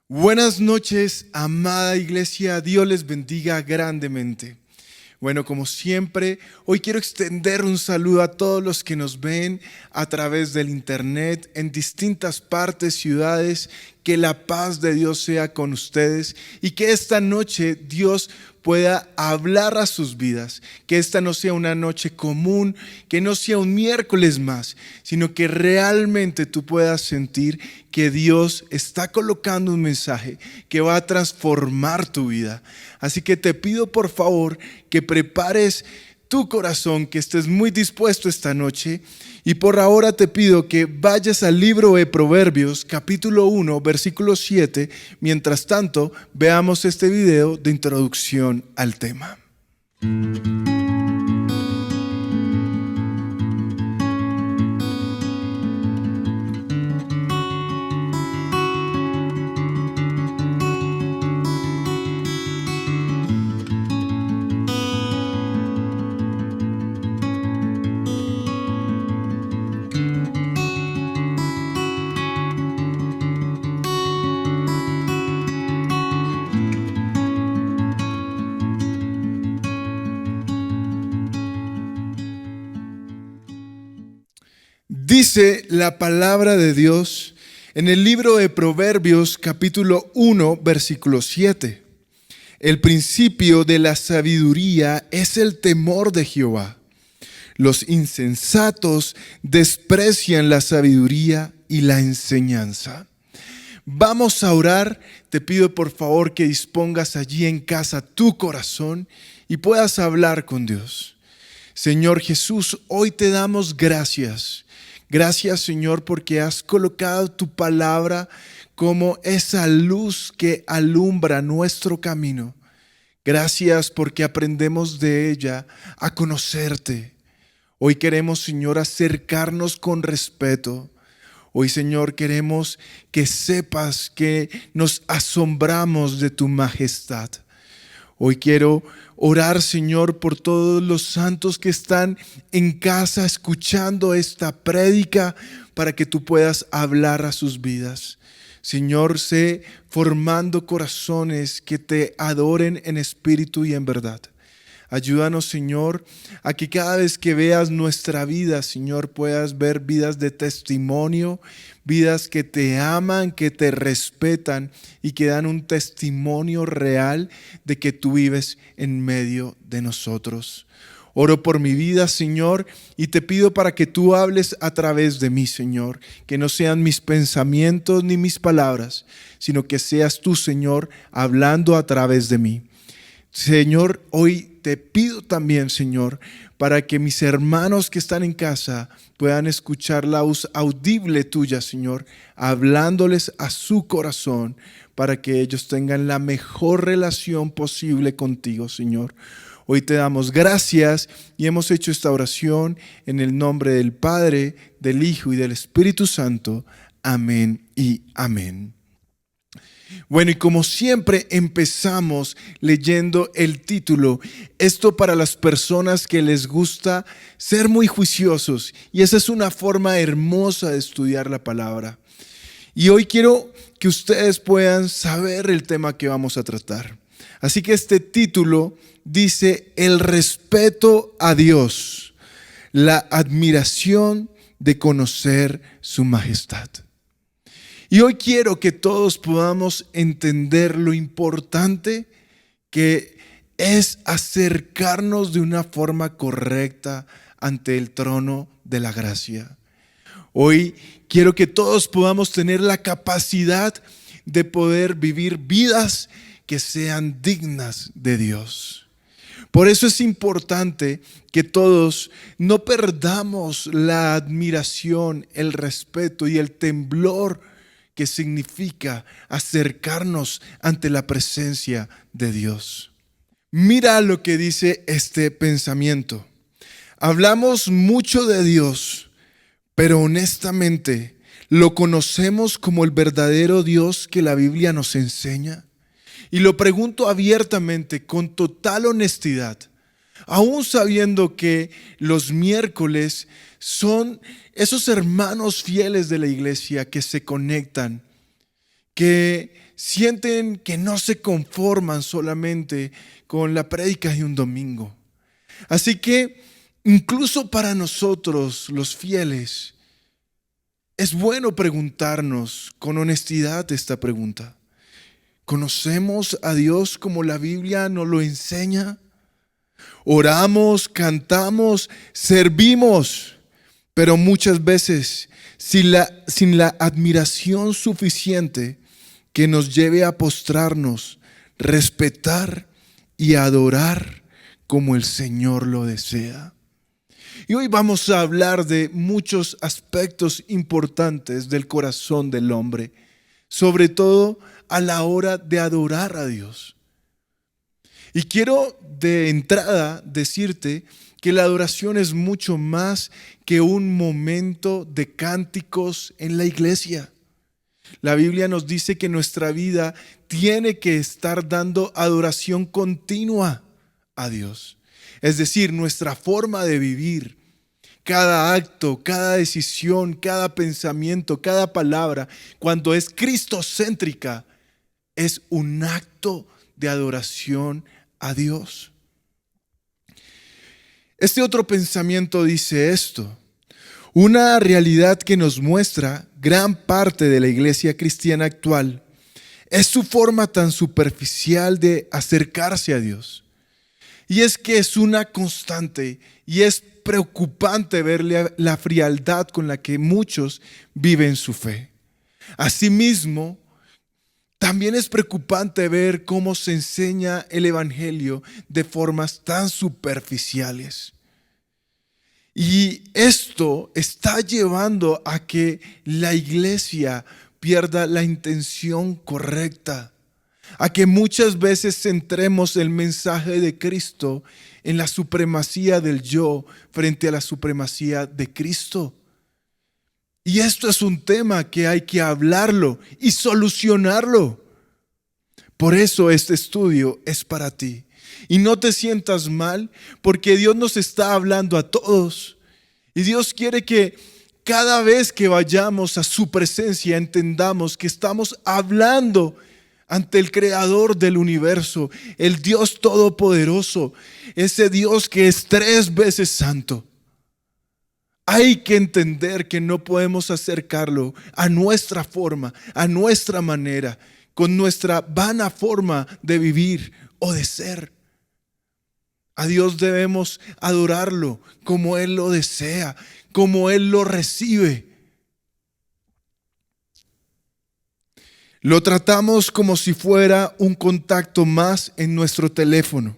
Buenas noches, amada iglesia. Dios les bendiga grandemente. Bueno, como siempre, hoy quiero extender un saludo a todos los que nos ven a través del internet en distintas partes, ciudades. Que la paz de Dios sea con ustedes y que esta noche Dios pueda hablar a sus vidas. Que esta no sea una noche común, que no sea un miércoles más, sino que realmente tú puedas sentir que Dios está colocando un mensaje que va a transformar tu vida. Así que te pido por favor que prepares tu corazón, que estés muy dispuesto esta noche. Y por ahora te pido que vayas al libro de Proverbios, capítulo 1, versículo 7. Mientras tanto, veamos este video de introducción al tema. Dice la palabra de Dios en el libro de Proverbios capítulo 1 versículo 7. El principio de la sabiduría es el temor de Jehová. Los insensatos desprecian la sabiduría y la enseñanza. Vamos a orar. Te pido por favor que dispongas allí en casa tu corazón y puedas hablar con Dios. Señor Jesús, hoy te damos gracias. Gracias, Señor, porque has colocado tu palabra como esa luz que alumbra nuestro camino. Gracias porque aprendemos de ella a conocerte. Hoy queremos, Señor, acercarnos con respeto. Hoy, Señor, queremos que sepas que nos asombramos de tu majestad. Hoy quiero orar, Señor, por todos los santos que están en casa escuchando esta prédica para que tú puedas hablar a sus vidas. Señor, sé formando corazones que te adoren en espíritu y en verdad. Ayúdanos, Señor, a que cada vez que veas nuestra vida, Señor, puedas ver vidas de testimonio, vidas que te aman, que te respetan y que dan un testimonio real de que tú vives en medio de nosotros. Oro por mi vida, Señor, y te pido para que tú hables a través de mí, Señor. Que no sean mis pensamientos ni mis palabras, sino que seas tú, Señor, hablando a través de mí. Señor, hoy te pido también, Señor, para que mis hermanos que están en casa puedan escuchar la voz audible tuya, Señor, hablándoles a su corazón para que ellos tengan la mejor relación posible contigo, Señor. Hoy te damos gracias y hemos hecho esta oración en el nombre del Padre, del Hijo y del Espíritu Santo. Amén y amén. Bueno, y como siempre empezamos leyendo el título. Esto para las personas que les gusta ser muy juiciosos, y esa es una forma hermosa de estudiar la palabra. Y hoy quiero que ustedes puedan saber el tema que vamos a tratar. Así que este título dice: el respeto a Dios, la admiración de conocer su majestad. Y hoy quiero que todos podamos entender lo importante que es acercarnos de una forma correcta ante el trono de la gracia. Hoy quiero que todos podamos tener la capacidad de poder vivir vidas que sean dignas de Dios. Por eso es importante que todos no perdamos la admiración, el respeto y el temblor que significa acercarnos ante la presencia de Dios. Mira lo que dice este pensamiento. Hablamos mucho de Dios, pero honestamente, ¿lo conocemos como el verdadero Dios que la Biblia nos enseña? Y lo pregunto abiertamente, con total honestidad, aún sabiendo que los miércoles son esos hermanos fieles de la iglesia que se conectan, que sienten que no se conforman solamente con la prédica de un domingo. Así que incluso para nosotros, los fieles, es bueno preguntarnos con honestidad esta pregunta. ¿Conocemos a Dios como la Biblia nos lo enseña? Oramos, cantamos, servimos, pero muchas veces sin la admiración suficiente que nos lleve a postrarnos, respetar y adorar como el Señor lo desea. Y hoy vamos a hablar de muchos aspectos importantes del corazón del hombre, sobre todo a la hora de adorar a Dios. Y quiero de entrada decirte que la adoración es mucho más que un momento de cánticos en la iglesia. La Biblia nos dice que nuestra vida tiene que estar dando adoración continua a Dios. Es decir, nuestra forma de vivir, cada acto, cada decisión, cada pensamiento, cada palabra, cuando es cristocéntrica, es un acto de adoración a Dios. Este otro pensamiento dice esto: una realidad que nos muestra gran parte de la iglesia cristiana actual es su forma tan superficial de acercarse a Dios. Y es que es una constante y es preocupante ver la frialdad con la que muchos viven su fe. Asimismo, también es preocupante ver cómo se enseña el evangelio de formas tan superficiales. Y esto está llevando a que la iglesia pierda la intención correcta, a que muchas veces centremos el mensaje de Cristo en la supremacía del yo frente a la supremacía de Cristo. Y esto es un tema que hay que hablarlo y solucionarlo. Por eso este estudio es para ti. Y no te sientas mal, porque Dios nos está hablando a todos. Y Dios quiere que cada vez que vayamos a su presencia entendamos que estamos hablando ante el Creador del universo, el Dios Todopoderoso, ese Dios que es 3 veces santo. Hay que entender que no podemos acercarlo a nuestra forma, a nuestra manera, con nuestra vana forma de vivir o de ser. A Dios debemos adorarlo como Él lo desea, como Él lo recibe. Lo tratamos como si fuera un contacto más en nuestro teléfono.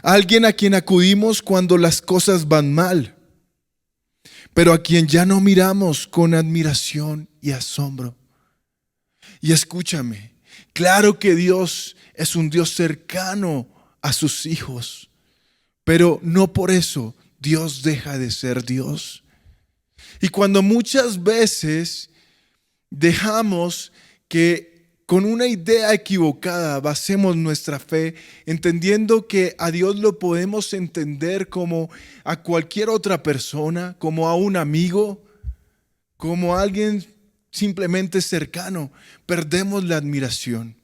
Alguien a quien acudimos cuando las cosas van mal, pero a quien ya no miramos con admiración y asombro. Y escúchame, claro que Dios es un Dios cercano a sus hijos, pero no por eso Dios deja de ser Dios. Y cuando muchas veces dejamos que con una idea equivocada basemos nuestra fe, entendiendo que a Dios lo podemos entender como a cualquier otra persona, como a un amigo, como a alguien simplemente cercano, perdemos la admiración.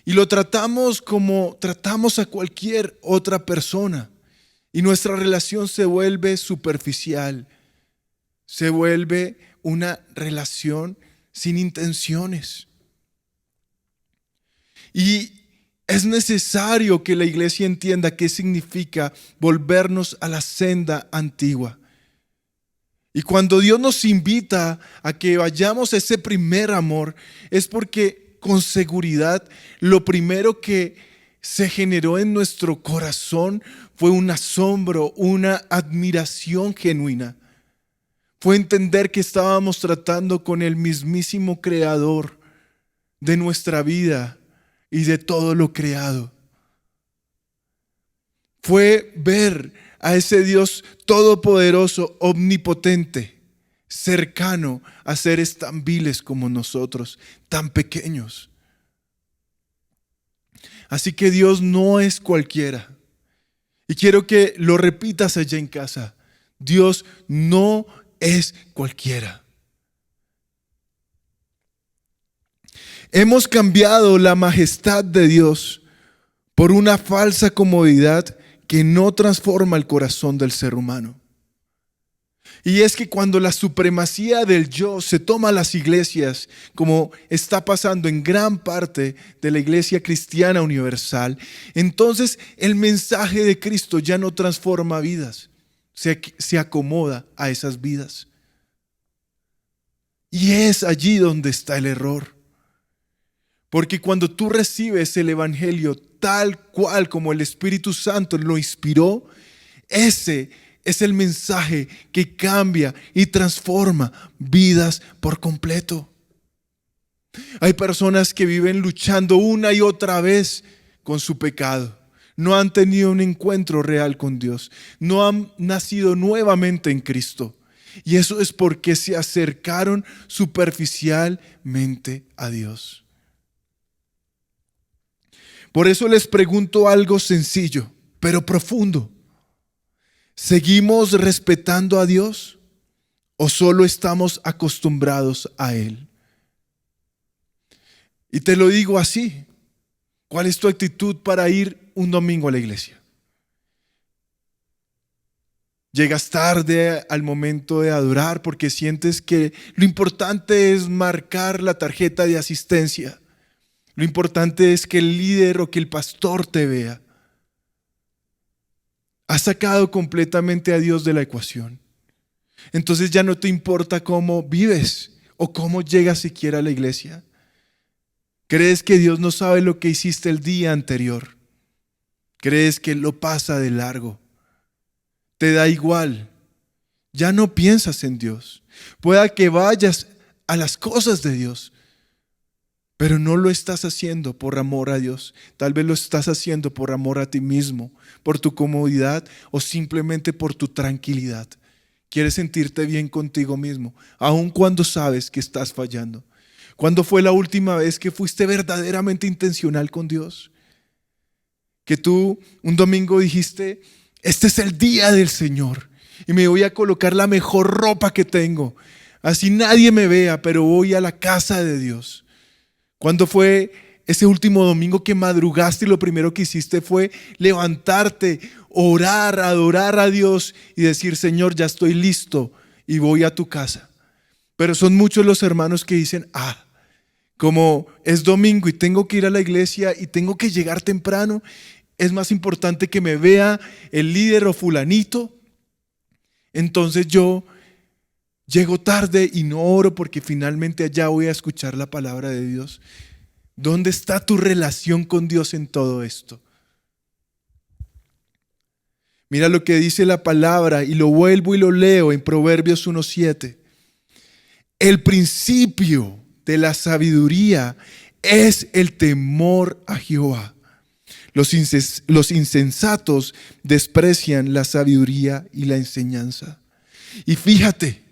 Y lo tratamos como tratamos a cualquier otra persona. Y nuestra relación se vuelve superficial, se vuelve una relación sin intenciones. Y es necesario que la iglesia entienda qué significa volvernos a la senda antigua. Y cuando Dios nos invita a que vayamos a ese primer amor, es porque con seguridad lo primero que se generó en nuestro corazón fue un asombro, una admiración genuina. Fue entender que estábamos tratando con el mismísimo creador de nuestra vida y de todo lo creado. Fue ver a ese Dios todopoderoso, omnipotente, cercano a seres tan viles como nosotros, tan pequeños. Así que Dios no es cualquiera. Y quiero que lo repitas allá en casa. Dios no es cualquiera. Hemos cambiado la majestad de Dios por una falsa comodidad que no transforma el corazón del ser humano. Y es que cuando la supremacía del yo se toma a las iglesias, como está pasando en gran parte de la iglesia cristiana universal, entonces el mensaje de Cristo ya no transforma vidas, se acomoda a esas vidas. Y es allí donde está el error. Porque cuando tú recibes el evangelio tal cual como el Espíritu Santo lo inspiró, ese es el mensaje que cambia y transforma vidas por completo. Hay personas que viven luchando una y otra vez con su pecado. No han tenido un encuentro real con Dios. No han nacido nuevamente en Cristo. Y eso es porque se acercaron superficialmente a Dios. Por eso les pregunto algo sencillo, pero profundo. ¿Seguimos respetando a Dios o solo estamos acostumbrados a Él? Y te lo digo así. ¿Cuál es tu actitud para ir un domingo a la iglesia? Llegas tarde al momento de adorar porque sientes que lo importante es marcar la tarjeta de asistencia. Lo importante es que el líder o que el pastor te vea. Has sacado completamente a Dios de la ecuación. Entonces ya no te importa cómo vives o cómo llegas siquiera a la iglesia. ¿Crees que Dios no sabe lo que hiciste el día anterior? ¿Crees que lo pasa de largo? Te da igual. Ya no piensas en Dios. Pueda que vayas a las cosas de Dios, pero no lo estás haciendo por amor a Dios. Tal vez lo estás haciendo por amor a ti mismo, por tu comodidad o simplemente por tu tranquilidad. Quieres sentirte bien contigo mismo, aun cuando sabes que estás fallando. ¿Cuándo fue la última vez que fuiste verdaderamente intencional con Dios? Que tú un domingo dijiste: este es el día del Señor y me voy a colocar la mejor ropa que tengo. Así nadie me vea, pero voy a la casa de Dios. ¿Cuándo fue ese último domingo que madrugaste y lo primero que hiciste fue levantarte, orar, adorar a Dios y decir: Señor, ya estoy listo y voy a tu casa? Pero son muchos los hermanos que dicen: como es domingo y tengo que ir a la iglesia y tengo que llegar temprano, es más importante que me vea el líder o fulanito. Entonces yo llego tarde y no oro porque finalmente allá voy a escuchar la palabra de Dios. ¿Dónde está tu relación con Dios en todo esto? Mira lo que dice la palabra y lo vuelvo y lo leo en Proverbios 1:7. El principio de la sabiduría es el temor a Jehová. Los insensatos desprecian la sabiduría y la enseñanza. Y fíjate,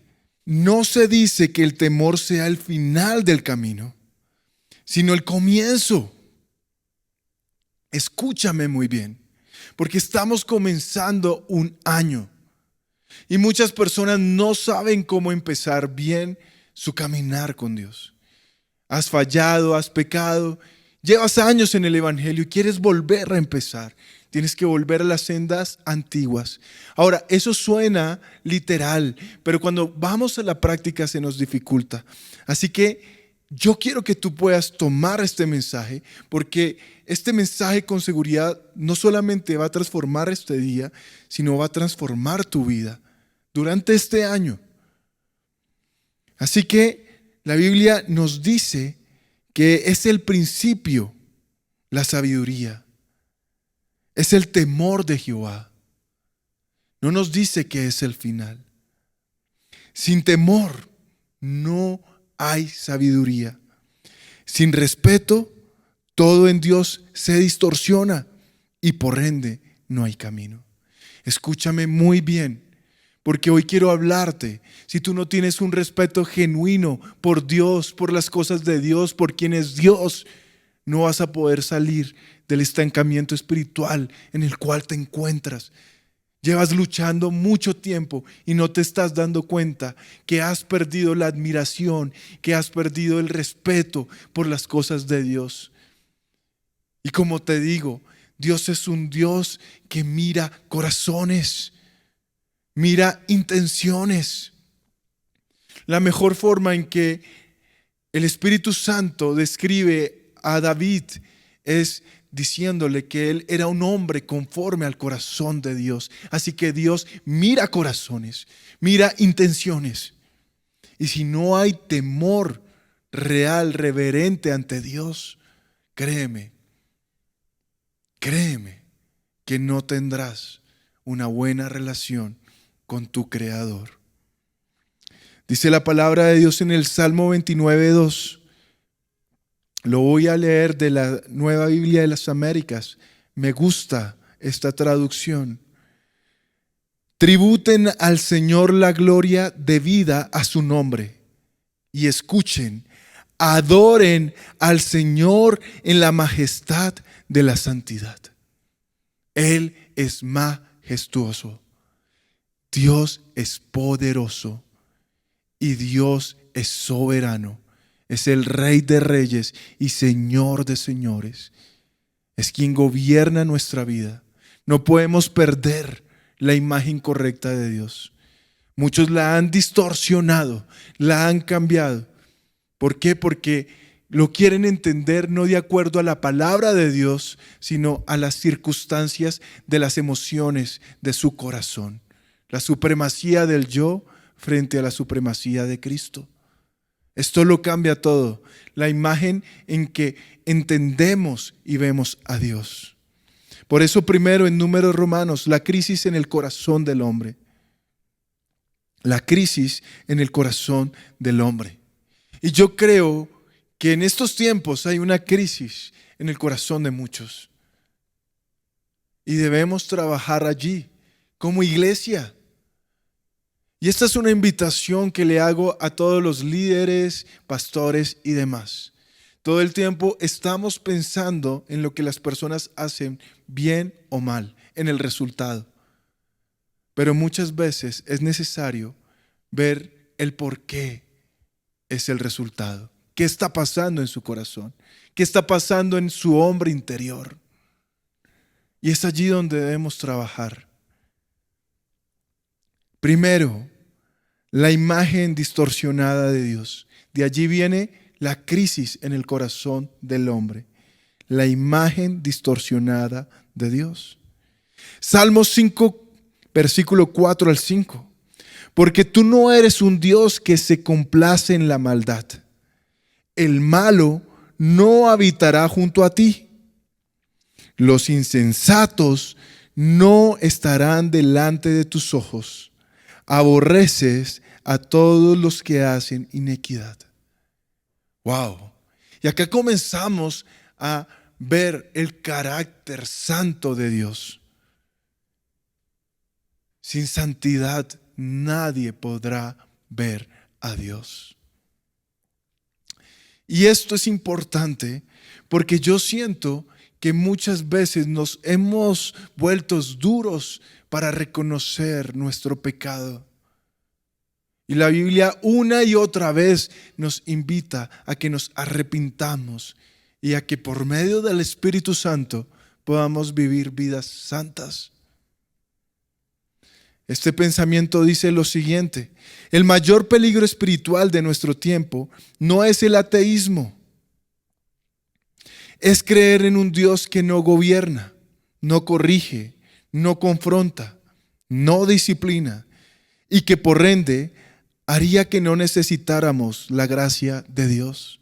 no se dice que el temor sea el final del camino, sino el comienzo. Escúchame muy bien, porque estamos comenzando un año y muchas personas no saben cómo empezar bien su caminar con Dios. Has fallado, has pecado, llevas años en el evangelio y quieres volver a empezar. Tienes que volver a las sendas antiguas. Ahora, eso suena literal, pero cuando vamos a la práctica se nos dificulta. Así que yo quiero que tú puedas tomar este mensaje, porque este mensaje con seguridad no solamente va a transformar este día, sino va a transformar tu vida durante este año. Así que la Biblia nos dice que es el principio, la sabiduría. Es el temor de Jehová. No nos dice que es el final. Sin temor no hay sabiduría. Sin respeto, todo en Dios se distorsiona y por ende no hay camino. Escúchame muy bien, porque hoy quiero hablarte. Si tú no tienes un respeto genuino por Dios, por las cosas de Dios, por quien es Dios, no vas a poder salir del estancamiento espiritual en el cual te encuentras. Llevas luchando mucho tiempo y no te estás dando cuenta que has perdido la admiración, que has perdido el respeto por las cosas de Dios. Y como te digo, Dios es un Dios que mira corazones, mira intenciones. La mejor forma en que el Espíritu Santo describe a David es diciéndole que él era un hombre conforme al corazón de Dios. Así que Dios mira corazones, mira intenciones. Y si no hay temor real, reverente ante Dios, créeme que no tendrás una buena relación con tu Creador. Dice la palabra de Dios en el Salmo 29:2. Lo voy a leer de la Nueva Biblia de las Américas. Me gusta esta traducción. Tributen al Señor la gloria debida a su nombre y escuchen, adoren al Señor en la majestad de la santidad. Él es majestuoso, Dios es poderoso y Dios es soberano. Es el Rey de reyes y Señor de señores. Es quien gobierna nuestra vida. No podemos perder la imagen correcta de Dios. Muchos la han distorsionado, la han cambiado. ¿Por qué? Porque lo quieren entender no de acuerdo a la palabra de Dios, sino a las circunstancias de las emociones de su corazón. La supremacía del yo frente a la supremacía de Cristo. Esto lo cambia todo, la imagen en que entendemos y vemos a Dios. Por eso primero en Números Romanos, la crisis en el corazón del hombre. La crisis en el corazón del hombre. Y yo creo que en estos tiempos hay una crisis en el corazón de muchos. Y debemos trabajar allí como iglesia. Y esta es una invitación que le hago a todos los líderes, pastores y demás. Todo el tiempo estamos pensando en lo que las personas hacen bien o mal, en el resultado. Pero muchas veces es necesario ver el por qué es el resultado. ¿Qué está pasando en su corazón? ¿Qué está pasando en su hombre interior? Y es allí donde debemos trabajar. Primero, la imagen distorsionada de Dios. De allí viene la crisis en el corazón del hombre. La imagen distorsionada de Dios. Salmos 5, versículo 4 al 5. Porque tú no eres un Dios que se complace en la maldad. El malo no habitará junto a ti. Los insensatos no estarán delante de tus ojos. Aborreces a todos los que hacen inequidad. Wow. Y acá comenzamos a ver el carácter santo de Dios. Sin santidad nadie podrá ver a Dios. Y esto es importante porque yo siento que muchas veces nos hemos vuelto duros para reconocer nuestro pecado. Y la Biblia una y otra vez nos invita a que nos arrepintamos y a que por medio del Espíritu Santo podamos vivir vidas santas. Este pensamiento dice lo siguiente: el mayor peligro espiritual de nuestro tiempo no es el ateísmo, es creer en un Dios que no gobierna, no corrige, no confronta, no disciplina y que por ende haría que no necesitáramos la gracia de Dios.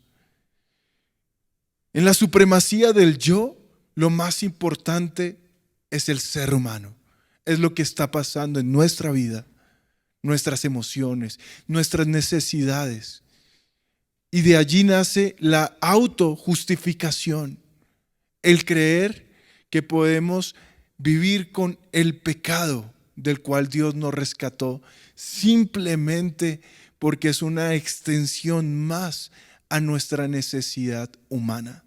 En la supremacía del yo, lo más importante es el ser humano. Es lo que está pasando en nuestra vida, nuestras emociones, nuestras necesidades. Y de allí nace la autojustificación, el creer que podemos vivir con el pecado del cual Dios nos rescató, simplemente porque es una extensión más a nuestra necesidad humana.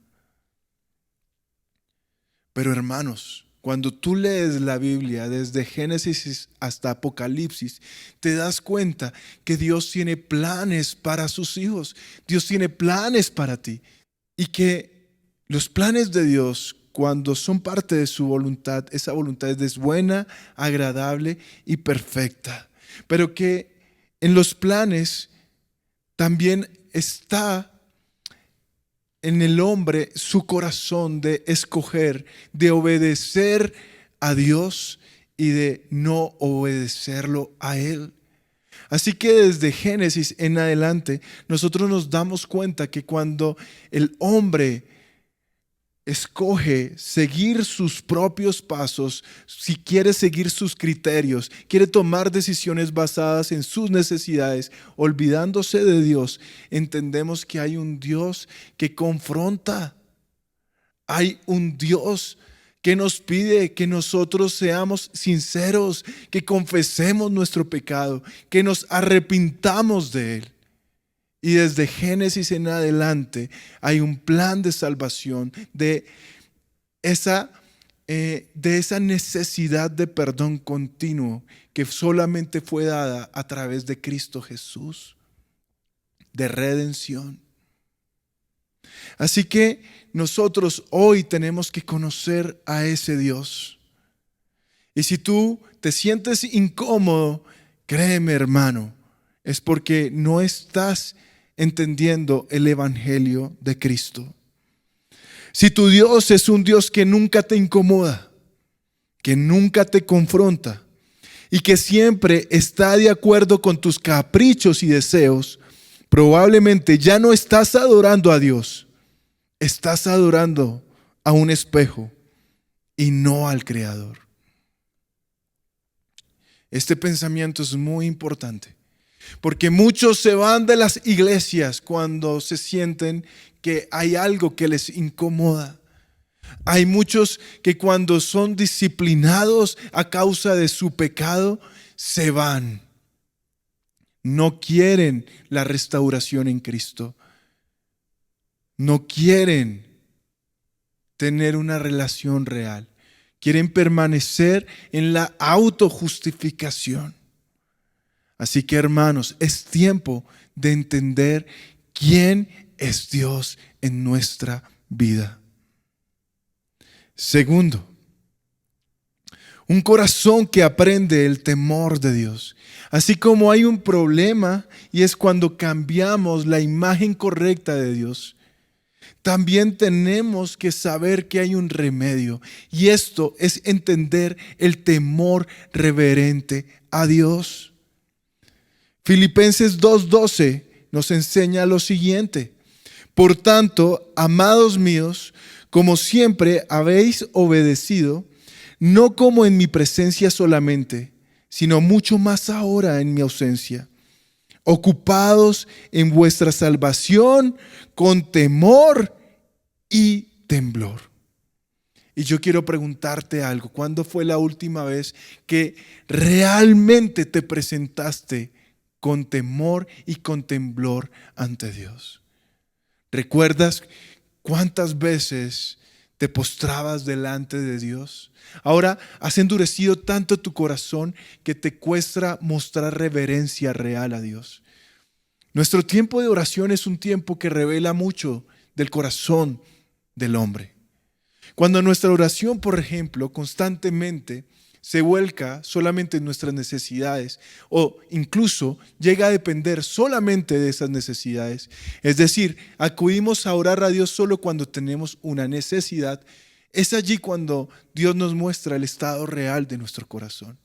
Pero hermanos, Cuando tú lees la Biblia desde Génesis hasta Apocalipsis, te das cuenta que Dios tiene planes para sus hijos. Dios tiene planes para ti. Y que los planes de Dios, cuando son parte de su voluntad, esa voluntad es buena, agradable y perfecta. Pero que en los planes también está en el hombre su corazón de escoger, de obedecer a Dios y de no obedecerlo a Él. Así que desde Génesis en adelante nosotros nos damos cuenta que cuando el hombre escoge seguir sus propios pasos, si quiere seguir sus criterios, quiere tomar decisiones basadas en sus necesidades, olvidándose de Dios, entendemos que hay un Dios que confronta. Hay un Dios que nos pide que nosotros seamos sinceros, que confesemos nuestro pecado, que nos arrepintamos de él. Y desde Génesis en adelante hay un plan de salvación, de esa necesidad de perdón continuo que solamente fue dada a través de Cristo Jesús, de redención. Así que nosotros hoy tenemos que conocer a ese Dios. Y si tú te sientes incómodo, créeme, hermano, es porque no estás entendiendo el evangelio de Cristo. Si tu Dios es un Dios que nunca te incomoda, que nunca te confronta y que siempre está de acuerdo con tus caprichos y deseos, probablemente ya no estás adorando a Dios, estás adorando a un espejo y no al Creador. Este pensamiento es muy importante. Porque muchos se van de las iglesias cuando se sienten que hay algo que les incomoda. Hay muchos que cuando son disciplinados a causa de su pecado, se van. No quieren la restauración en Cristo. No quieren tener una relación real. Quieren permanecer en la autojustificación. Así que, hermanos, es tiempo de entender quién es Dios en nuestra vida. Segundo, un corazón que aprende el temor de Dios. Así como hay un problema y es cuando cambiamos la imagen correcta de Dios, también tenemos que saber que hay un remedio. Y esto es entender el temor reverente a Dios. Filipenses 2:12 nos enseña lo siguiente: por tanto, amados míos, como siempre habéis obedecido, no como en mi presencia solamente, sino mucho más ahora en mi ausencia, ocupados en vuestra salvación con temor y temblor. Y yo quiero preguntarte algo: ¿cuándo fue la última vez que realmente te presentaste con temor y con temblor ante Dios? ¿Recuerdas cuántas veces te postrabas delante de Dios? Ahora has endurecido tanto tu corazón que te cuesta mostrar reverencia real a Dios. Nuestro tiempo de oración es un tiempo que revela mucho del corazón del hombre. Cuando nuestra oración, por ejemplo, constantemente se vuelca solamente en nuestras necesidades o incluso llega a depender solamente de esas necesidades, es decir, acudimos a orar a Dios solo cuando tenemos una necesidad, es allí cuando Dios nos muestra el estado real de nuestro corazón.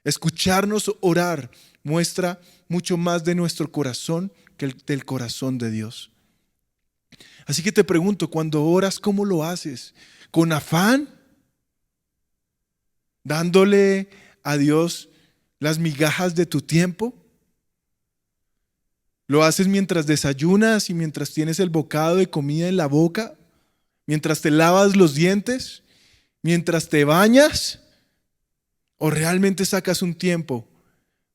Escucharnos orar muestra mucho más de nuestro corazón que del corazón de Dios. Así que te pregunto, cuando oras, ¿cómo lo haces? ¿Con afán? ¿Dándole a Dios las migajas de tu tiempo? ¿Lo haces mientras desayunas y mientras tienes el bocado de comida en la boca? ¿Mientras te lavas los dientes? ¿Mientras te bañas? ¿O realmente sacas un tiempo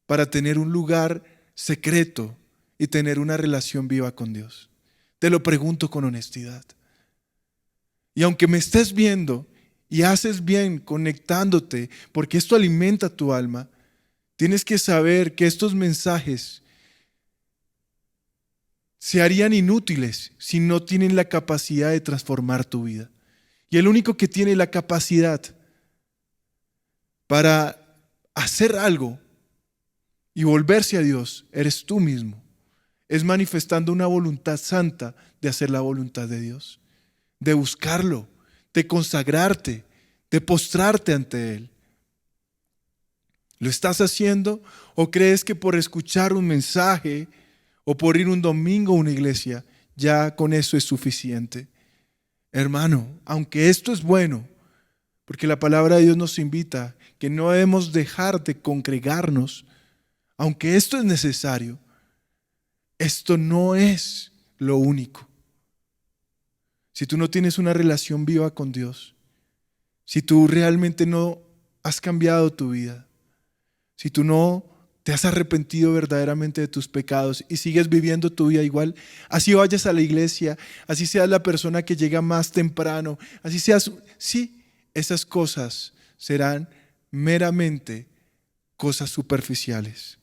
para tener un lugar secreto y tener una relación viva con Dios? Te lo pregunto con honestidad. Y aunque me estés viendo Y haces bien conectándote, porque esto alimenta tu alma. Tienes que saber que estos mensajes se harían inútiles si no tienen la capacidad de transformar tu vida. Y el único que tiene la capacidad para hacer algo y volverse a Dios eres tú mismo. Es manifestando una voluntad santa de hacer la voluntad de Dios, de buscarlo, de consagrarte, de postrarte ante Él. ¿Lo estás haciendo o crees que por escuchar un mensaje o por ir un domingo a una iglesia ya con eso es suficiente? Hermano, aunque esto es bueno, porque la palabra de Dios nos invita que no debemos dejar de congregarnos, aunque esto es necesario, esto no es lo único. Si tú no tienes una relación viva con Dios, si tú realmente no has cambiado tu vida, si tú no te has arrepentido verdaderamente de tus pecados y sigues viviendo tu vida igual, así vayas a la iglesia, así seas la persona que llega más temprano, así seas, sí, esas cosas serán meramente cosas superficiales.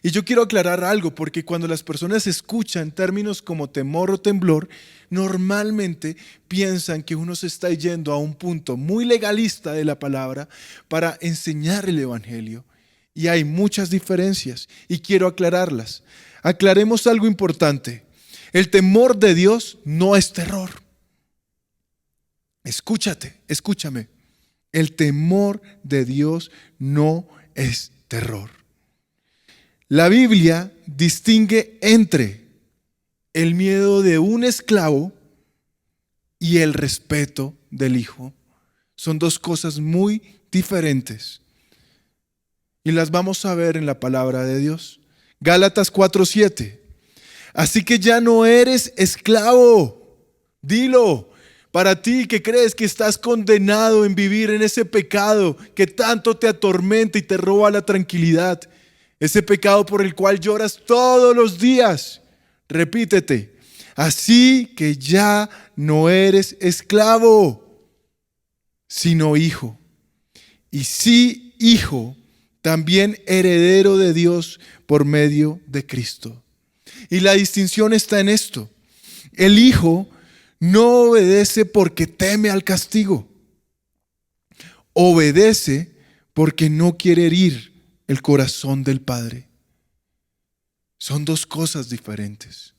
Y yo quiero aclarar algo, porque cuando las personas escuchan términos como temor o temblor, normalmente piensan que uno se está yendo a un punto muy legalista de la palabra para enseñar el evangelio. Y hay muchas diferencias y quiero aclararlas. Aclaremos algo importante. El temor de Dios no es terror. Escúchame. El temor de Dios no es terror. La Biblia distingue entre el miedo de un esclavo y el respeto del hijo. Son dos cosas muy diferentes. Y las vamos a ver en la palabra de Dios. Gálatas 4:7. Así que ya no eres esclavo. Dilo. Para ti que crees que estás condenado en vivir en ese pecado que tanto te atormenta y te roba la tranquilidad. Ese pecado por el cual lloras todos los días. Repítete. Así que ya no eres esclavo, sino hijo. Y si hijo, también heredero de Dios por medio de Cristo. Y la distinción está en esto. El hijo no obedece porque teme al castigo. Obedece porque no quiere herir el corazón del Padre. Son dos cosas diferentes.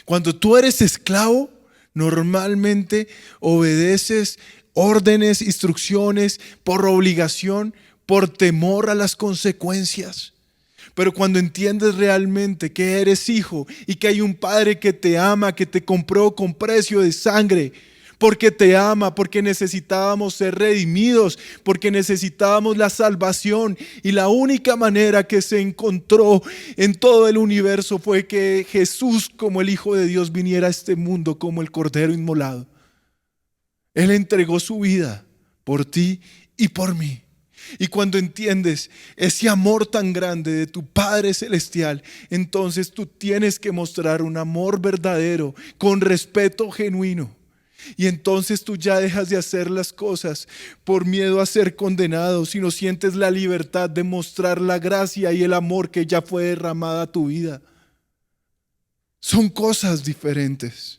Cuando tú eres esclavo, normalmente obedeces órdenes, instrucciones por obligación, por temor a las consecuencias. Pero cuando entiendes realmente que eres hijo y que hay un Padre que te ama, que te compró con precio de sangre, porque te ama, porque necesitábamos ser redimidos, porque necesitábamos la salvación. Y la única manera que se encontró en todo el universo fue que Jesús, como el Hijo de Dios, viniera a este mundo como el Cordero inmolado. Él entregó su vida por ti y por mí. Y cuando entiendes ese amor tan grande de tu Padre Celestial, entonces tú tienes que mostrar un amor verdadero, con respeto genuino. Y entonces tú ya dejas de hacer las cosas por miedo a ser condenado, sino sientes la libertad de mostrar la gracia y el amor que ya fue derramada a tu vida. Son cosas diferentes.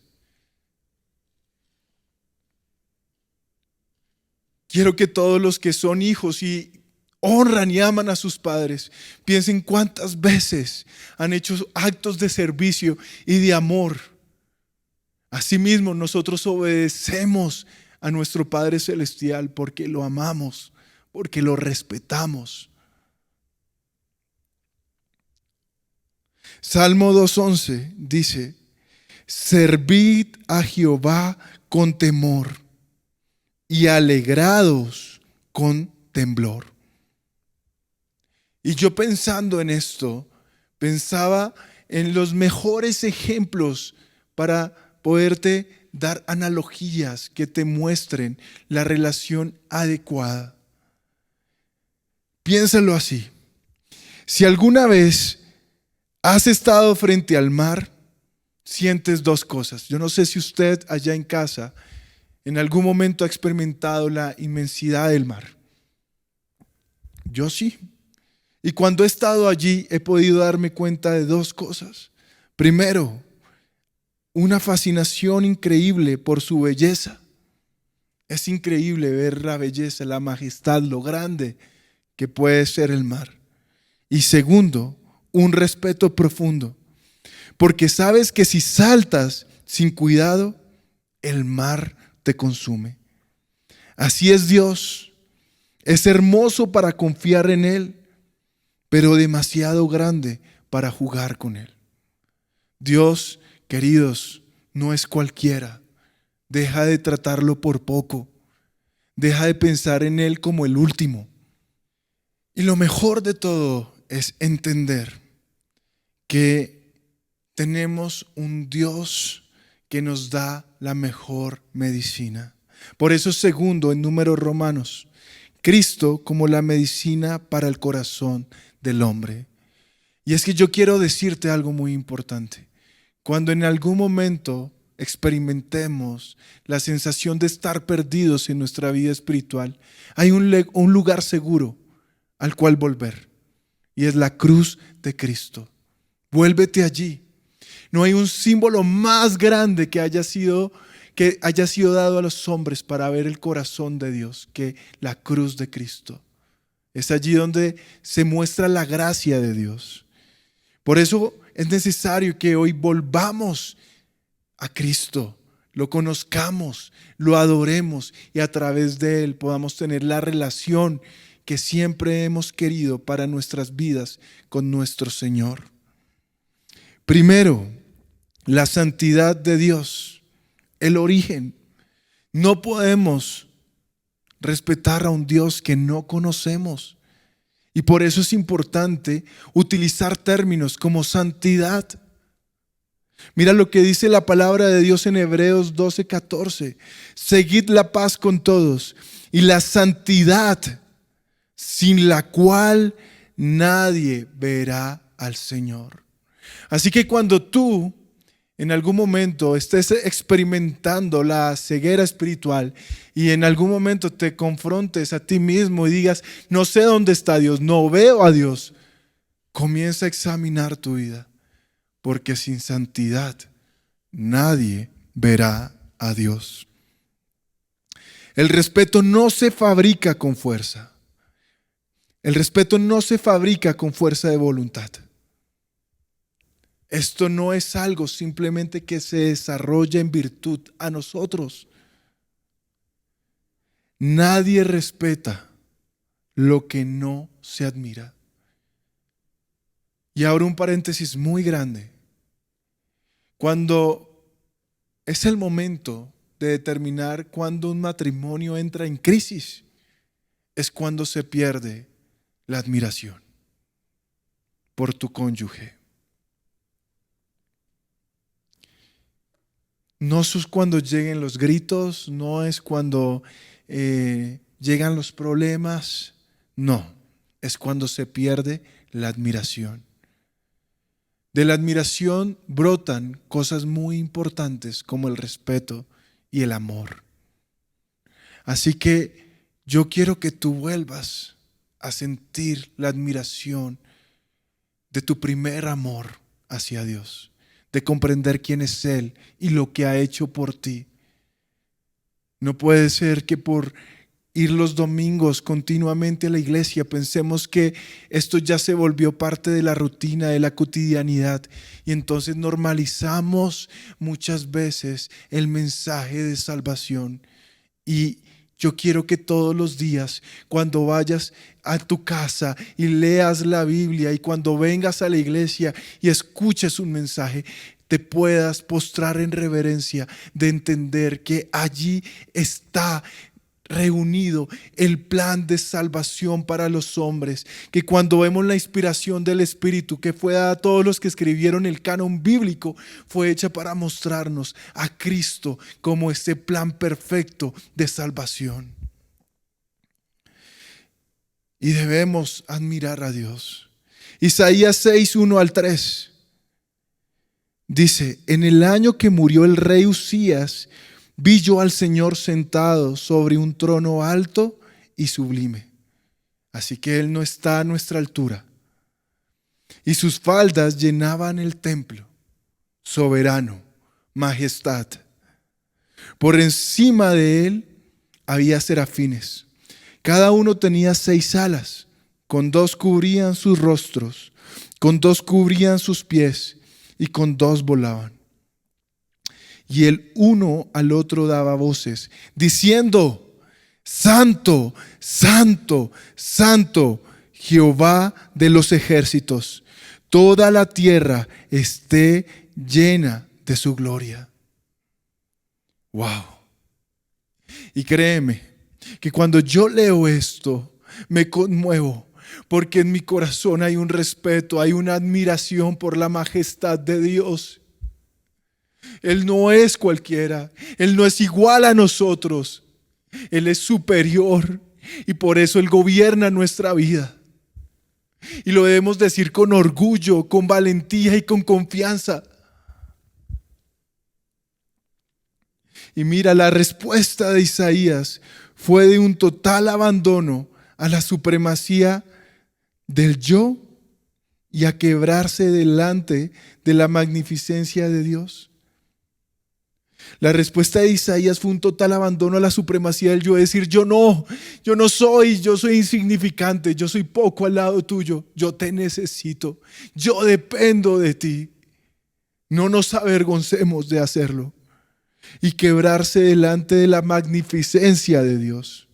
Quiero que todos los que son hijos y honran y aman a sus padres piensen cuántas veces han hecho actos de servicio y de amor. Asimismo, nosotros obedecemos a nuestro Padre Celestial porque lo amamos, porque lo respetamos. Salmo 2:11 dice: servid a Jehová con temor y alegrados con temblor. Y yo pensando en esto, pensaba en los mejores ejemplos para poderte dar analogías que te muestren la relación adecuada. Piénsalo así. Si alguna vez has estado frente al mar, sientes dos cosas. Yo no sé si usted allá en casa ¿En algún momento ha experimentado la inmensidad del mar? Yo sí. Y cuando he estado allí he podido darme cuenta de dos cosas. Primero, una fascinación increíble por su belleza. Es increíble ver la belleza, la majestad, lo grande que puede ser el mar. Y segundo, un respeto profundo. Porque sabes que si saltas sin cuidado, el mar te consume. Así es Dios. Es hermoso para confiar en Él, pero demasiado grande para jugar con Él. Dios, queridos, no es cualquiera. Deja de tratarlo por poco. Deja de pensar en Él como el último. Y lo mejor de todo es entender que tenemos un Dios que nos da la mejor medicina. Por eso, segundo, en Números Romanos, Cristo como la medicina para el corazón del hombre. Y es que yo quiero decirte algo muy importante. Cuando en algún momento experimentemos la sensación de estar perdidos en nuestra vida espiritual, hay un lugar seguro al cual volver, y es la cruz de Cristo. Vuélvete allí. No hay un símbolo más grande que haya sido dado a los hombres para ver el corazón de Dios que la cruz de Cristo. Es allí donde se muestra la gracia de Dios. Por eso es necesario que hoy volvamos a Cristo, lo conozcamos, lo adoremos y a través de Él podamos tener la relación que siempre hemos querido para nuestras vidas con nuestro Señor. Primero, la santidad de Dios, el origen. No podemos respetar a un Dios que no conocemos. Y por eso es importante utilizar términos como santidad. Mira lo que dice la palabra de Dios en Hebreos 12:14. Seguid la paz con todos y la santidad, sin la cual nadie verá al Señor. Así que cuando tú en algún momento estés experimentando la ceguera espiritual y en algún momento te confrontes a ti mismo y digas, no sé dónde está Dios, no veo a Dios, comienza a examinar tu vida, porque sin santidad nadie verá a Dios. El respeto no se fabrica con fuerza. El respeto no se fabrica con fuerza de voluntad. Esto no es algo simplemente que se desarrolla en virtud a nosotros. Nadie respeta lo que no se admira. Y ahora un paréntesis muy grande. Cuando es el momento de determinar cuándo un matrimonio entra en crisis, es cuando se pierde la admiración por tu cónyuge. No es cuando lleguen los gritos, no es cuando llegan los problemas, no, es cuando se pierde la admiración. De la admiración brotan cosas muy importantes como el respeto y el amor. Así que yo quiero que tú vuelvas a sentir la admiración de tu primer amor hacia Dios, de comprender quién es Él y lo que ha hecho por ti. No puede ser que por ir los domingos continuamente a la iglesia pensemos que esto ya se volvió parte de la rutina, de la cotidianidad, y entonces normalizamos muchas veces el mensaje de salvación. Y yo quiero que todos los días, cuando vayas a tu casa y leas la Biblia y cuando vengas a la iglesia y escuches un mensaje, te puedas postrar en reverencia de entender que allí está reunido el plan de salvación para los hombres, que cuando vemos la inspiración del Espíritu que fue dada a todos los que escribieron el canon bíblico, fue hecha para mostrarnos a Cristo como este plan perfecto de salvación. Y debemos admirar a Dios. Isaías 6, 1-3 dice: en el año que murió el rey Usías, vi yo al Señor sentado sobre un trono alto y sublime. Así que Él no está a nuestra altura. Y sus faldas llenaban el templo. Soberano, majestad. Por encima de Él había serafines. Cada uno tenía 6 alas. Con 2 cubrían sus rostros, con 2 cubrían sus pies y con 2 volaban. Y el uno al otro daba voces, diciendo: Santo, Santo, Santo, Jehová de los ejércitos, toda la tierra esté llena de su gloria. Wow. Y créeme que cuando yo leo esto, me conmuevo, porque en mi corazón hay un respeto, hay una admiración por la majestad de Dios. Él no es cualquiera, Él no es igual a nosotros, Él es superior y por eso Él gobierna nuestra vida. Y lo debemos decir con orgullo, con valentía y con confianza. Y mira, la respuesta de Isaías fue de un total abandono a la supremacía del yo y a quebrarse delante de la magnificencia de Dios. La respuesta de Isaías fue un total abandono a la supremacía del yo, decir: yo no soy, yo soy insignificante, yo soy poco al lado tuyo, yo te necesito, yo dependo de ti. No nos avergoncemos de hacerlo y quebrarse delante de la magnificencia de Dios.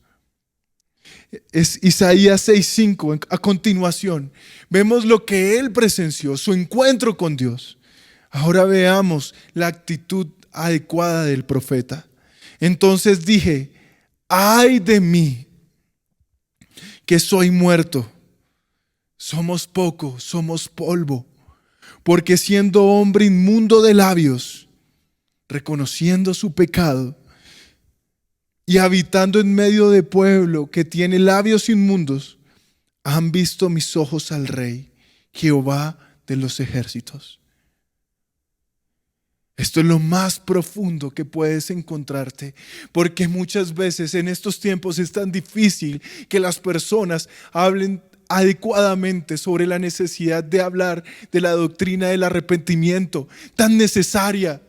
Es Isaías 6:5. A continuación vemos lo que él presenció, su encuentro con Dios. Ahora veamos la actitud adecuada del profeta. Entonces dije: ay de mí, que soy muerto. Somos poco, somos polvo, porque siendo hombre inmundo de labios, reconociendo su pecado y habitando en medio de pueblo que tiene labios inmundos, han visto mis ojos al Rey, Jehová de los ejércitos. Esto es lo más profundo que puedes encontrarte, porque muchas veces en estos tiempos es tan difícil que las personas hablen adecuadamente sobre la necesidad de hablar de la doctrina del arrepentimiento, tan necesaria,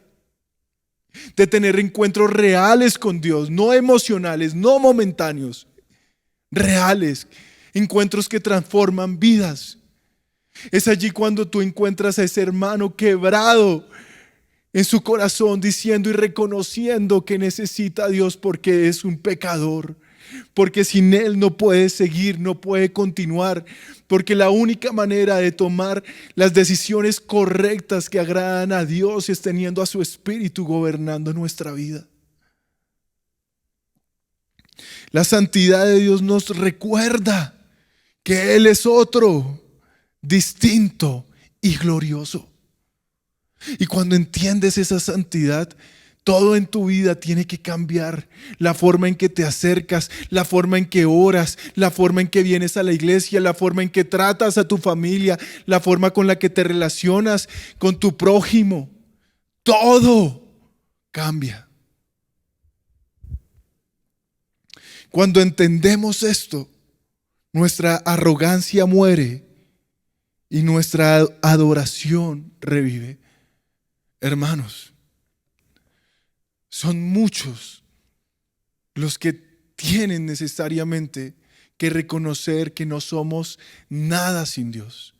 de tener encuentros reales con Dios, no emocionales, no momentáneos, reales, encuentros que transforman vidas. Es allí cuando tú encuentras a ese hermano quebrado en su corazón, diciendo y reconociendo que necesita a Dios porque es un pecador, porque sin Él no puede seguir, no puede continuar, porque la única manera de tomar las decisiones correctas que agradan a Dios es teniendo a su Espíritu gobernando nuestra vida. La santidad de Dios nos recuerda que Él es otro, distinto y glorioso. Y cuando entiendes esa santidad, todo en tu vida tiene que cambiar. La forma en que te acercas, la forma en que oras, la forma en que vienes a la iglesia, la forma en que tratas a tu familia, la forma con la que te relacionas con tu prójimo. Todo cambia. Cuando entendemos esto, nuestra arrogancia muere y nuestra adoración revive. Hermanos, son muchos los que tienen necesariamente que reconocer que no somos nada sin Dios.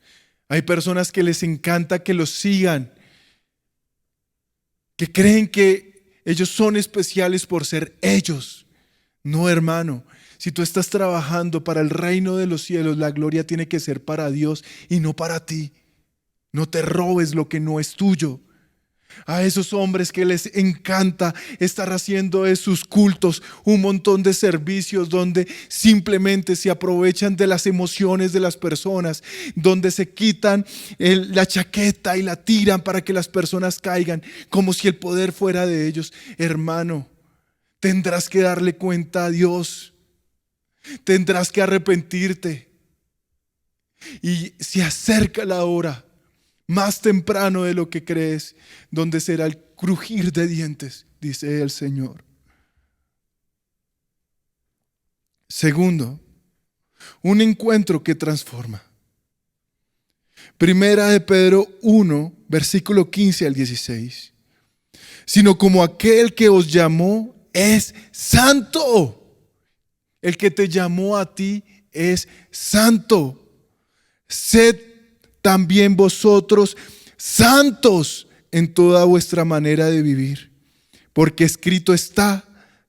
Hay personas que les encanta que los sigan, que creen que ellos son especiales por ser ellos. No, hermano, si tú estás trabajando para el reino de los cielos, la gloria tiene que ser para Dios y no para ti. No te robes lo que no es tuyo. A esos hombres que les encanta estar haciendo de sus cultos un montón de servicios donde simplemente se aprovechan de las emociones de las personas, donde se quitan la chaqueta y la tiran para que las personas caigan como si el poder fuera de ellos. Hermano, tendrás que darle cuenta a Dios, tendrás que arrepentirte y se acerca la hora, más temprano de lo que crees, donde será el crujir de dientes, dice el Señor. Segundo, un encuentro que transforma. Primera de Pedro 1, versículo 15 al 16. Sino como aquel que os llamó es santo. El que te llamó a ti es santo. Sed también vosotros santos en toda vuestra manera de vivir. Porque escrito está,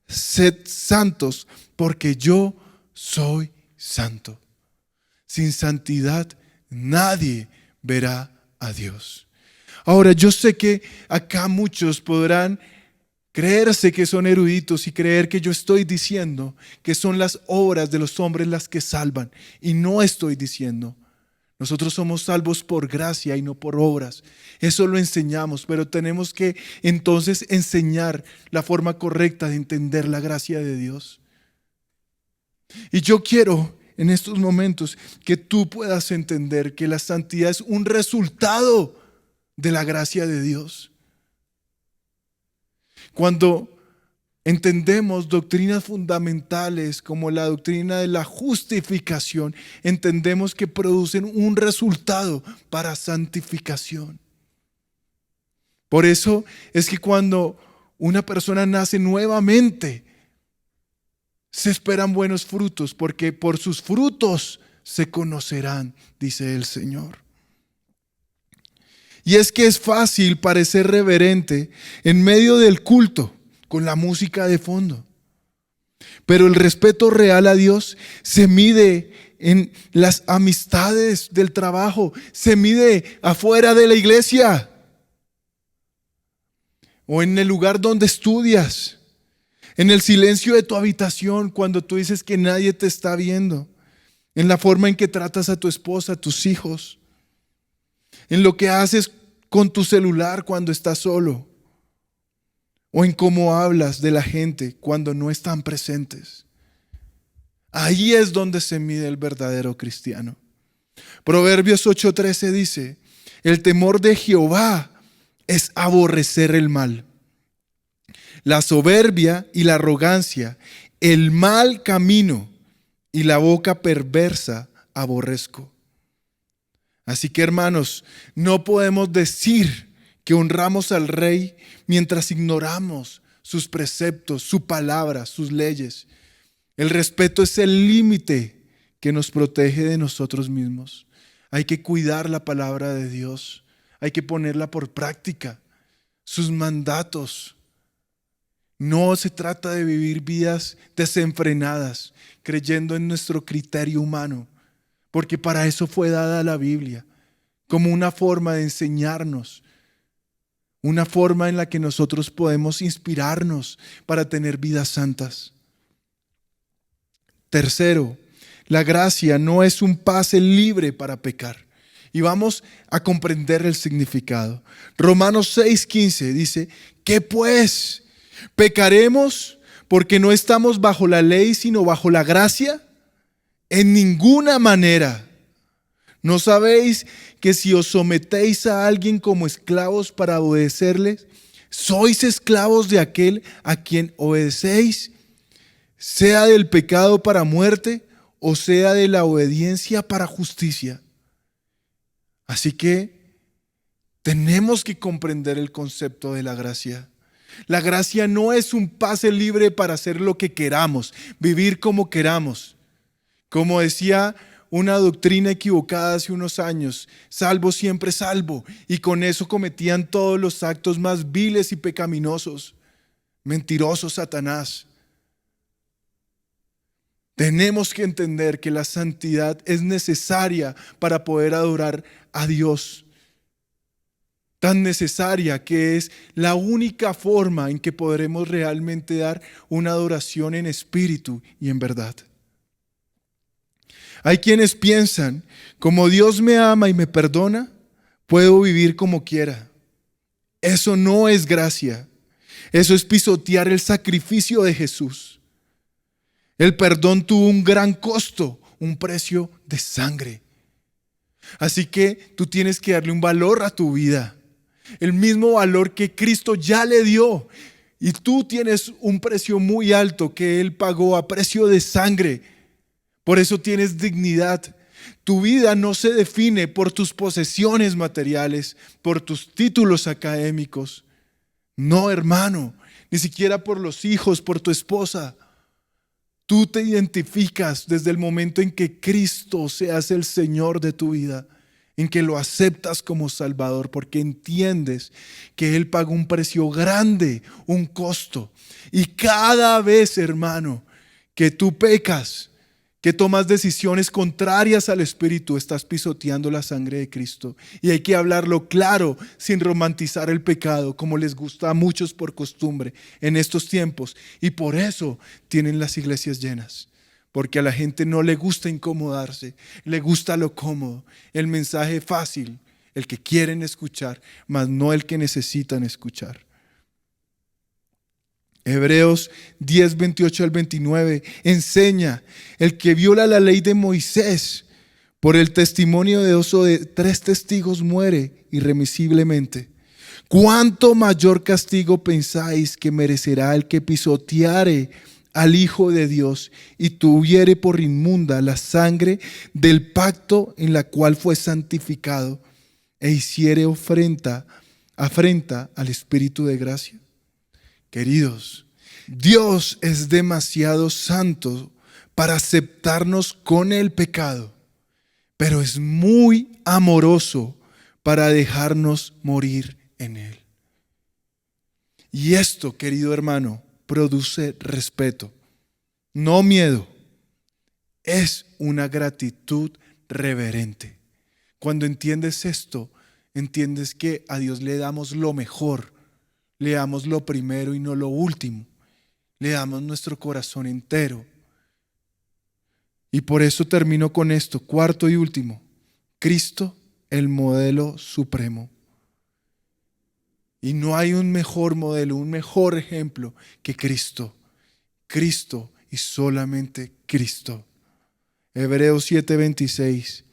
sed santos, porque yo soy santo. Sin santidad nadie verá a Dios. Ahora, yo sé que acá muchos podrán creerse que son eruditos y creer que yo estoy diciendo que son las obras de los hombres las que salvan. Y no estoy diciendo. Nosotros somos salvos por gracia y no por obras. Eso lo enseñamos, pero tenemos que entonces enseñar la forma correcta de entender la gracia de Dios. Y yo quiero en estos momentos que tú puedas entender que la santidad es un resultado de la gracia de Dios. Cuando entendemos doctrinas fundamentales como la doctrina de la justificación, entendemos que producen un resultado para santificación. Por eso es que cuando una persona nace nuevamente, se esperan buenos frutos, porque por sus frutos se conocerán, dice el Señor. Y es que es fácil parecer reverente en medio del culto, con la música de fondo. Pero el respeto real a Dios se mide en las amistades del trabajo, se mide afuera de la iglesia o en el lugar donde estudias, en el silencio de tu habitación cuando tú dices que nadie te está viendo, en la forma en que tratas a tu esposa, a tus hijos, en lo que haces con tu celular cuando estás solo, o en cómo hablas de la gente cuando no están presentes. Ahí es donde se mide el verdadero cristiano. Proverbios 8:13 dice: el temor de Jehová es aborrecer el mal, la soberbia y la arrogancia, el mal camino y la boca perversa aborrezco. Así que, hermanos, no podemos decir que honramos al Rey mientras ignoramos sus preceptos, su palabra, sus leyes. El respeto es el límite que nos protege de nosotros mismos. Hay que cuidar la palabra de Dios, hay que ponerla por práctica, sus mandatos. No se trata de vivir vidas desenfrenadas, creyendo en nuestro criterio humano, porque para eso fue dada la Biblia, como una forma de enseñarnos, una forma en la que nosotros podemos inspirarnos para tener vidas santas. Tercero, la gracia no es un pase libre para pecar. Y vamos a comprender el significado. Romanos 6:15 dice: ¿qué pues? ¿Pecaremos porque no estamos bajo la ley sino bajo la gracia? En ninguna manera. ¿No sabéis que si os sometéis a alguien como esclavos para obedecerles, sois esclavos de aquel a quien obedecéis, sea del pecado para muerte o sea de la obediencia para justicia? Así que tenemos que comprender el concepto de la gracia. La gracia no es un pase libre para hacer lo que queramos, vivir como queramos. Como decía una doctrina equivocada hace unos años: salvo siempre salvo, y con eso cometían todos los actos más viles y pecaminosos. Mentiroso Satanás. Tenemos que entender que la santidad es necesaria para poder adorar a Dios. Tan necesaria que es la única forma en que podremos realmente dar una adoración en espíritu y en verdad. Hay quienes piensan: como Dios me ama y me perdona, puedo vivir como quiera. Eso no es gracia. Eso es pisotear el sacrificio de Jesús. El perdón tuvo un gran costo, un precio de sangre. Así que tú tienes que darle un valor a tu vida. El mismo valor que Cristo ya le dio. Y tú tienes un precio muy alto que Él pagó a precio de sangre. Por eso tienes dignidad. Tu vida no se define por tus posesiones materiales, por tus títulos académicos. No, hermano, ni siquiera por los hijos, por tu esposa. Tú te identificas desde el momento en que Cristo se hace el Señor de tu vida, en que lo aceptas como Salvador, porque entiendes que Él pagó un precio grande, un costo. Y cada vez, hermano, que tú pecas, que tomas decisiones contrarias al Espíritu, estás pisoteando la sangre de Cristo. Y hay que hablarlo claro, sin romantizar el pecado, como les gusta a muchos por costumbre en estos tiempos. Y por eso tienen las iglesias llenas. Porque a la gente no le gusta incomodarse, le gusta lo cómodo, el mensaje fácil, el que quieren escuchar, mas no el que necesitan escuchar. Hebreos 10, 28 al 29 enseña: el que viola la ley de Moisés por el testimonio de 2 o de 3 testigos muere irremisiblemente. ¿Cuánto mayor castigo pensáis que merecerá el que pisoteare al Hijo de Dios y tuviere por inmunda la sangre del pacto en la cual fue santificado e hiciere afrenta al Espíritu de gracia? Queridos, Dios es demasiado santo para aceptarnos con el pecado, pero es muy amoroso para dejarnos morir en él. Y esto, querido hermano, produce respeto, no miedo. Es una gratitud reverente. Cuando entiendes esto, entiendes que a Dios le damos lo mejor. Le damos lo primero y no lo último. Le damos nuestro corazón entero. Y por eso termino con esto, cuarto y último. Cristo, el modelo supremo. Y no hay un mejor modelo, un mejor ejemplo que Cristo. Cristo y solamente Cristo. Hebreos 7:26.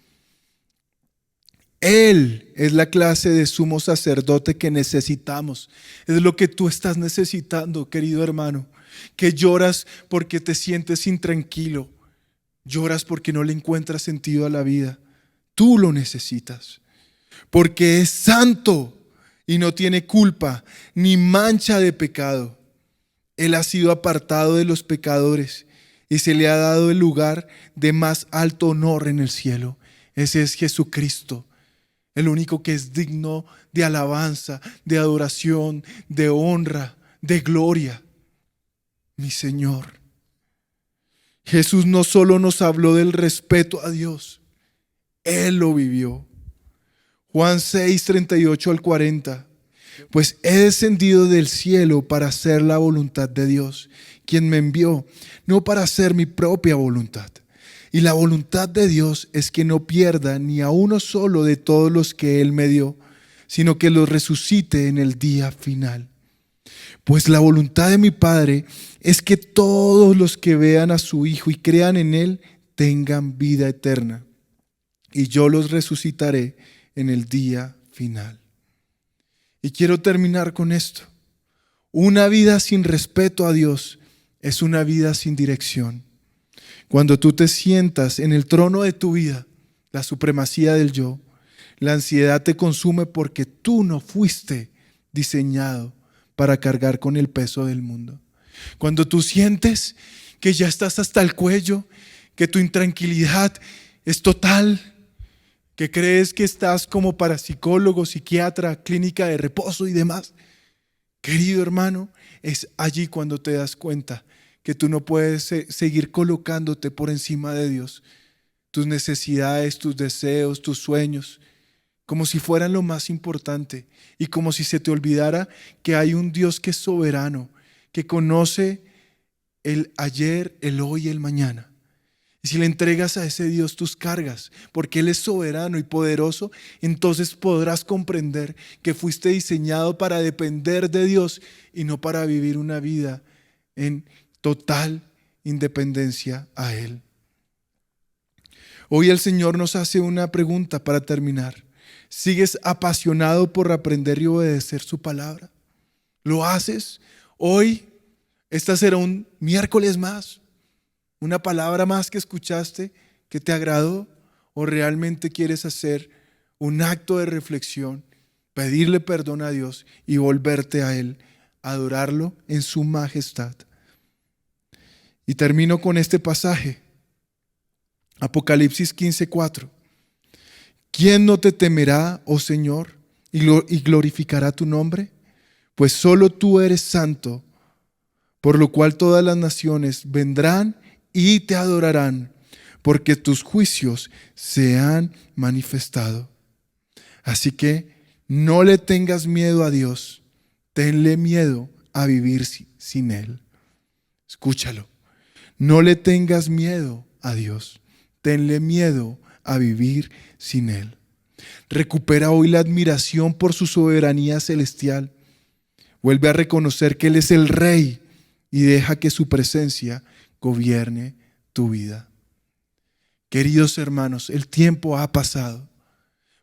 Él es la clase de sumo sacerdote que necesitamos. Es lo que tú estás necesitando, querido hermano. Que lloras porque te sientes intranquilo. Lloras porque no le encuentras sentido a la vida. Tú lo necesitas. Porque es santo y no tiene culpa ni mancha de pecado. Él ha sido apartado de los pecadores y se le ha dado el lugar de más alto honor en el cielo. Ese es Jesucristo. El único que es digno de alabanza, de adoración, de honra, de gloria. Mi Señor. Jesús no solo nos habló del respeto a Dios, Él lo vivió. Juan 6, 38 al 40. Pues he descendido del cielo para hacer la voluntad de Dios, quien me envió, no para hacer mi propia voluntad. Y la voluntad de Dios es que no pierda ni a uno solo de todos los que Él me dio, sino que los resucite en el día final. Pues la voluntad de mi Padre es que todos los que vean a su Hijo y crean en Él tengan vida eterna. Y yo los resucitaré en el día final. Y quiero terminar con esto. Una vida sin respeto a Dios es una vida sin dirección. Cuando tú te sientas en el trono de tu vida, la supremacía del yo, la ansiedad te consume porque tú no fuiste diseñado para cargar con el peso del mundo. Cuando tú sientes que ya estás hasta el cuello, que tu intranquilidad es total, que crees que estás como parapsicólogo, psiquiatra, clínica de reposo y demás, querido hermano, es allí cuando te das cuenta que tú no puedes seguir colocándote por encima de Dios. Tus necesidades, tus deseos, tus sueños, como si fueran lo más importante y como si se te olvidara que hay un Dios que es soberano, que conoce el ayer, el hoy y el mañana. Y si le entregas a ese Dios tus cargas, porque Él es soberano y poderoso, entonces podrás comprender que fuiste diseñado para depender de Dios y no para vivir una vida en total independencia a Él. Hoy el Señor nos hace una pregunta para terminar. ¿Sigues apasionado por aprender y obedecer su palabra? ¿Lo haces Hoy, esta será un miércoles más, una palabra más que escuchaste que te agradó, o realmente quieres hacer un acto de reflexión, pedirle perdón a Dios y volverte a Él, adorarlo en su majestad. Y termino con este pasaje, Apocalipsis 15:4. ¿Quién no te temerá, oh Señor, y glorificará tu nombre? Pues solo tú eres santo, por lo cual todas las naciones vendrán y te adorarán, porque tus juicios se han manifestado. Así que no le tengas miedo a Dios, tenle miedo a vivir sin Él. Escúchalo. No le tengas miedo a Dios, tenle miedo a vivir sin Él. Recupera hoy la admiración por su soberanía celestial. Vuelve a reconocer que Él es el Rey y deja que su presencia gobierne tu vida. Queridos hermanos, el tiempo ha pasado,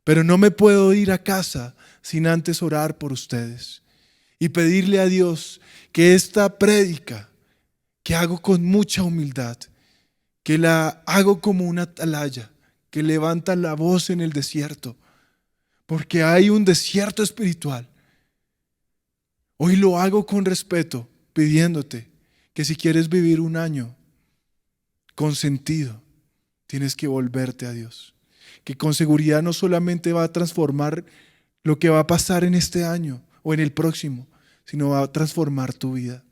pero no me puedo ir a casa sin antes orar por ustedes y pedirle a Dios que esta prédica que hago con mucha humildad, que la hago como una atalaya, que levanta la voz en el desierto, porque hay un desierto espiritual. Hoy lo hago con respeto, pidiéndote que si quieres vivir un año con sentido, tienes que volverte a Dios, que con seguridad no solamente va a transformar lo que va a pasar en este año o en el próximo, sino va a transformar tu vida.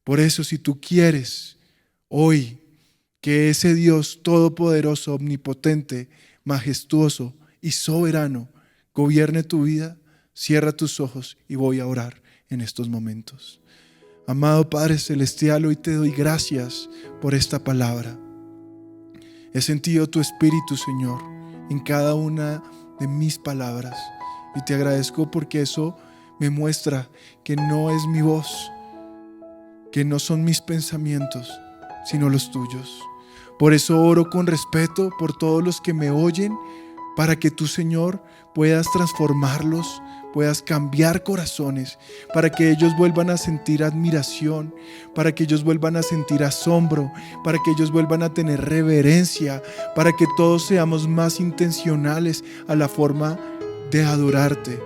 Por eso, si tú quieres hoy que ese Dios todopoderoso, omnipotente, majestuoso y soberano gobierne tu vida, cierra tus ojos y voy a orar en estos momentos. Amado Padre Celestial, hoy te doy gracias por esta palabra. He sentido tu Espíritu, Señor, en cada una de mis palabras y te agradezco porque eso me muestra que no es mi voz, que no son mis pensamientos, sino los tuyos. Por eso oro con respeto por todos los que me oyen, para que tú, Señor, puedas transformarlos, puedas cambiar corazones, para que ellos vuelvan a sentir admiración, para que ellos vuelvan a sentir asombro, para que ellos vuelvan a tener reverencia, para que todos seamos más intencionales a la forma de adorarte.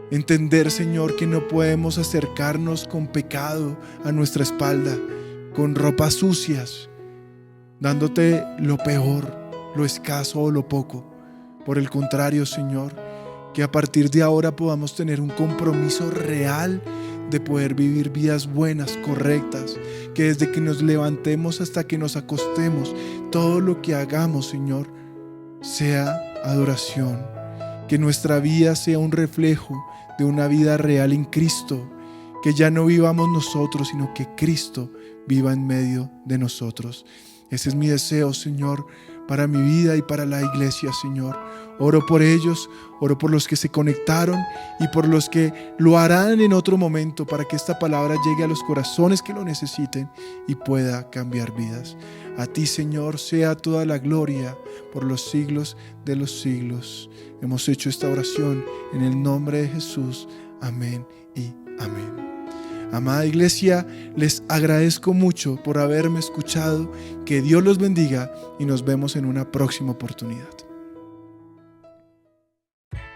Entender, Señor, que no podemos acercarnos con pecado a nuestra espalda, con ropas sucias, dándote lo peor, lo escaso o lo poco. Por el contrario, Señor, que a partir de ahora podamos tener un compromiso real de poder vivir vidas buenas, correctas, que desde que nos levantemos hasta que nos acostemos, todo lo que hagamos, Señor, sea adoración. Que nuestra vida sea un reflejo de una vida real en Cristo, que ya no vivamos nosotros, sino que Cristo viva en medio de nosotros. Ese es mi deseo, Señor, para mi vida y para la iglesia, Señor. Oro por ellos, oro por los que se conectaron y por los que lo harán en otro momento, para que esta palabra llegue a los corazones que lo necesiten y pueda cambiar vidas. A ti, Señor, sea toda la gloria por los siglos de los siglos. Hemos hecho esta oración en el nombre de Jesús. Amén y amén. Amada iglesia, les agradezco mucho por haberme escuchado. Que Dios los bendiga y nos vemos en una próxima oportunidad.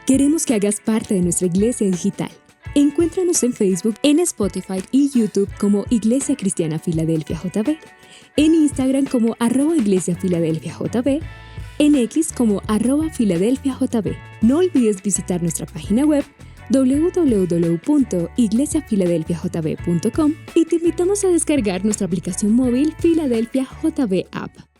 Queremos que hagas parte de nuestra iglesia digital. Encuéntranos en Facebook, en Spotify y YouTube como Iglesia Cristiana Filadelfia JB, en Instagram como @iglesiafiladelfiajb, en X como @filadelfiajb. No olvides visitar nuestra página web www.iglesiafiladelfiajb.com y te invitamos a descargar nuestra aplicación móvil Filadelfia JB App.